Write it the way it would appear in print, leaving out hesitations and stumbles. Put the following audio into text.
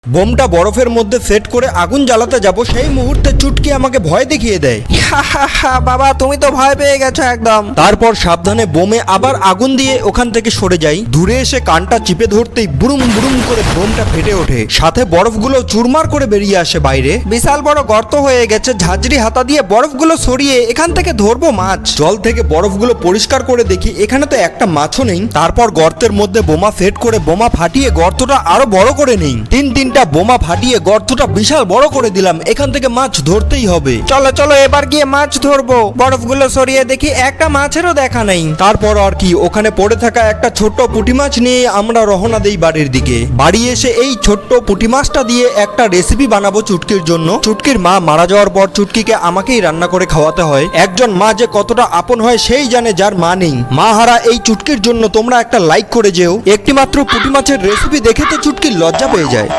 বোমটা বরফের মধ্যে সেট করে আগুন জ্বালাতে যাব সেই মুহূর্তে চুটকি আমাকে ভয় দেখিয়ে দেয়। বাবা তুমি তো ভয় পেয়ে গেছো একদম। তারপর সাবধানে বোমে আবার আগুন দিয়ে ওখান থেকে সরে যাই। দূরে এসে কানটা চিপে ধরতেই বুড়ুম বুড়ুম করে বোমটা ফেটে ওঠে, সাথে বরফগুলো চুরমার করে বেরিয়ে আসে বাইরে। বিশাল বড় গর্ত হয়ে গেছে, ঝাঁঝরি হাতা দিয়ে বরফগুলো সরিয়ে এখান থেকে ধরবো মাছ। জল থেকে বরফগুলো পরিষ্কার করে দেখি এখানে তো একটা মাছও নেই। তারপর গর্তের মধ্যে বোমা সেট করে বোমা ফাটিয়ে গর্তটা আরো বড় করে নেই। তিনটা বোমা ফাটিয়ে গর্তটা বিশাল বড় করে দিলাম। এখান থেকে মাছ ধরতেই হবে। চলো চলো এবার গিয়ে মাছ ধরবো। বরফগুলো সরিয়ে দেখি একটা মাছেরও দেখা নেই। তারপর আর কি, ওখানে পড়ে থাকা একটা ছোট্ট পুঁটি মাছ নিয়ে আমরা রওনা দেই বাড়ির দিকে। বাড়ি এসে এই ছোট্ট পুঁটি মাছটা দিয়ে একটা রেসিপি বানাবো চুটকির জন্য। চুটকির মা মারা যাওয়ার পর চুটকিকে আমাকেই রান্না করে খাওয়াতে হয়। একজন মা যে কতটা আপন হয় সেই জানে যার মা নেই। মা হারা এই চুটকির জন্য তোমরা একটা লাইক করে যেও। একটি মাত্র পুঁটি মাছের রেসিপি দেখে তো চুটকির লজ্জা পেয়ে যায়।